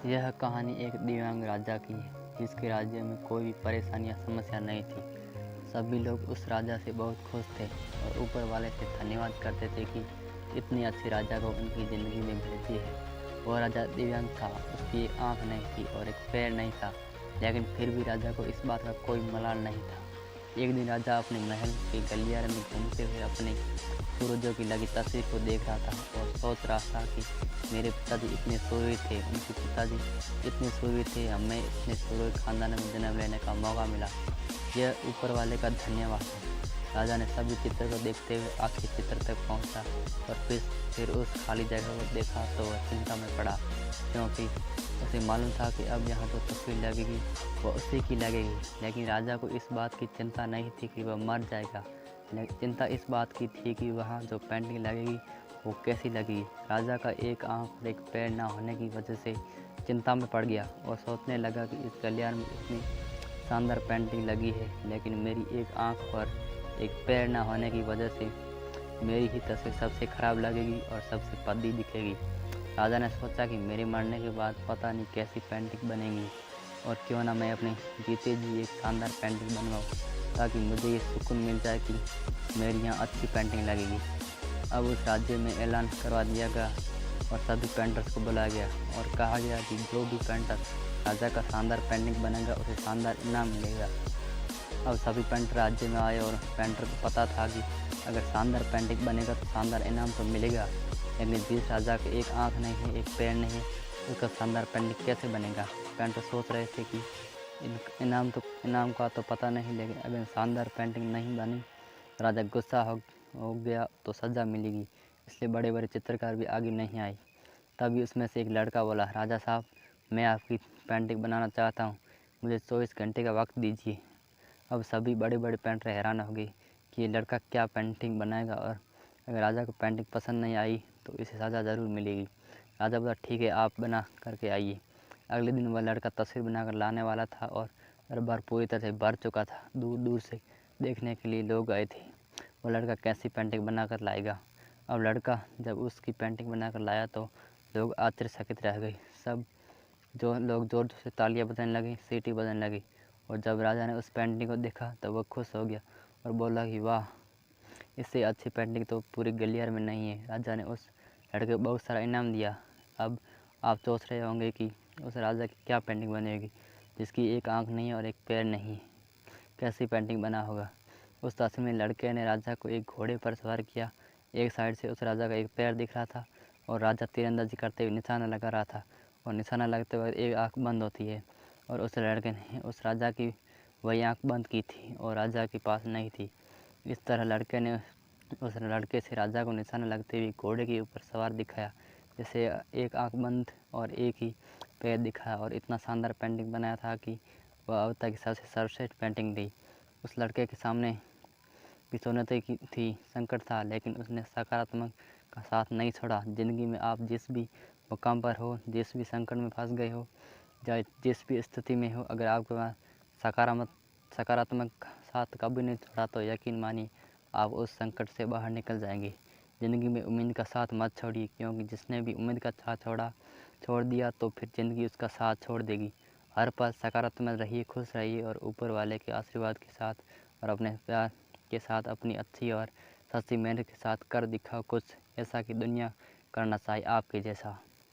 यह कहानी एक दिव्यांग राजा की है जिसके राज्य में कोई भी परेशानी या समस्या नहीं थी। सभी लोग उस राजा से बहुत खुश थे और ऊपर वाले से धन्यवाद करते थे कि इतनी अच्छी राजा को उनकी ज़िंदगी में भेज दी है। वह राजा दिव्यांग था, उसकी एक आँख नहीं थी और एक पैर नहीं था, लेकिन फिर भी राजा को इस बात का कोई मलाल नहीं था। एक दिन राजा अपने महल के गलियारे में घूमते हुए अपने पूर्वजों की लगी तस्वीर को देख रहा था और सोच रहा था कि मेरे पिताजी इतने सूरवीर थे, उनके पिताजी इतने सूरवीर थे, हमें इतने सूरवीर खानदान में जन्म लेने का मौका मिला। यह ऊपर वाले का धन्यवाद है। राजा ने सभी चित्र को देखते हुए आखिरी चित्र तक पहुंचा और फिर उस खाली जगह को देखा तो वह चिंता में पड़ा, क्योंकि उसे मालूम था कि अब यहाँ जो तस्वीर लगेगी वह उसी की लगेगी। लेकिन राजा को इस बात की चिंता नहीं थी कि वह मर जाएगा, लेकिन चिंता इस बात की थी कि वहाँ जो पेंटिंग लगेगी वो कैसी लगेगी। राजा का एक आँख और एक पैर ना होने की वजह से चिंता में पड़ गया और सोचने लगा कि इस गलियारे में इतनी शानदार पेंटिंग लगी है, लेकिन मेरी एक आँख और एक पैर ना होने की वजह से मेरी ही तस्वीर सबसे ख़राब लगेगी और सबसे भद्दी दिखेगी। राजा ने सोचा कि मेरे मरने के बाद पता नहीं कैसी पेंटिंग बनेगी और क्यों ना मैं अपने जीते जी एक शानदार पेंटिंग बनवाऊँ, ताकि मुझे ये सुकून मिल जाए कि मेरी यहाँ अच्छी पेंटिंग लगेगी। अब उस राज्य में ऐलान करवा दिया गया और सभी पेंटर्स को बुलाया गया और कहा गया कि जो भी पेंटर राजा का शानदार पेंटिंग बनेगा उसे शानदार इनाम मिलेगा। अब सभी पेंटर राज्य में आए और पेंटर को पता था कि अगर शानदार पेंटिंग बनेगा तो शानदार इनाम तो मिलेगा, लेकिन जिस राजा के एक आँख नहीं है, एक पैर नहीं है, उसका शानदार पेंटिंग कैसे बनेगा। पेंटर सोच रहे थे कि इनाम का तो पता नहीं, लेकिन अगर शानदार पेंटिंग नहीं बनी, राजा गुस्सा हो गया तो सज़ा मिलेगी, इसलिए बड़े बड़े चित्रकार भी आगे नहीं आए। तभी उसमें से एक लड़का बोला, राजा साहब, मैं आपकी पेंटिंग बनाना चाहता हूँ, मुझे 24 घंटे का वक्त दीजिए। अब सभी बड़े बड़े पेंटर हैरान हो गए कि ये लड़का क्या पेंटिंग बनाएगा, और अगर राजा को पेंटिंग पसंद नहीं आई तो इसे सज़ा ज़रूर मिलेगी। राजा बोला, ठीक है, आप बना करके आइए। अगले दिन वह लड़का तस्वीर बनाकर लाने वाला था और दरबार पूरी तरह से भर चुका था। दूर दूर से देखने के लिए लोग आए थे, वो लड़का कैसी पेंटिंग बनाकर लाएगा। अब लड़का जब उसकी पेंटिंग बनाकर लाया तो लोग आश्चर्यचकित रह गए। सब जो लोग ज़ोर ज़ोर से तालियां बजाने लगे, सीटी बजाने लगी। और जब राजा ने उस पेंटिंग को देखा तो वह खुश हो गया और बोला कि वाह, इससे अच्छी पेंटिंग तो पूरी गलियारे में नहीं है। राजा ने उस लड़के को बहुत सारा इनाम दिया। अब आप सोच रहे होंगे कि उस राजा की क्या पेंटिंग बनेगी जिसकी एक आँख नहीं है और एक पैर नहीं है, कैसी पेंटिंग बना होगा। उस तस्वीर में लड़के ने राजा को एक घोड़े पर सवार किया। एक साइड से उस राजा का एक पैर दिख रहा था और राजा तीरंदाजी करते हुए निशाना लगा रहा था, और निशाना लगते वक्त एक आँख बंद होती है और उस लड़के ने उस राजा की वही आँख बंद की थी और राजा के पास नहीं थी। इस तरह लड़के ने उस लड़के से राजा को निशाना लगते हुए घोड़े के ऊपर सवार दिखाया, जैसे एक आँख बंद और एक ही पैर दिखाया, और इतना शानदार पेंटिंग बनाया था कि वह अब तक की सबसे सर्वश्रेष्ठ पेंटिंग थी। उस लड़के के सामने विषन्नता की थी, संकट था, लेकिन उसने सकारात्मक का साथ नहीं छोड़ा। ज़िंदगी में आप जिस भी मुकाम पर हो, जिस भी संकट में फंस गए हो, चाहे जिस भी स्थिति में हो, अगर आपके पास सकारात्मक का साथ कभी नहीं छोड़ा तो यकीन मानिए आप उस संकट से बाहर निकल जाएंगे। ज़िंदगी में उम्मीद का साथ मत छोड़िए, क्योंकि जिसने भी उम्मीद का साथ छोड़ दिया तो फिर ज़िंदगी उसका साथ छोड़ देगी। हर पल सकारात्मक रहिए, खुश रहिए और ऊपर वाले के आशीर्वाद के साथ और अपने प्यार के साथ अपनी अच्छी और सच्ची मेहनत के साथ कर दिखाओ कुछ ऐसा कि दुनिया करना चाहे आपके जैसा।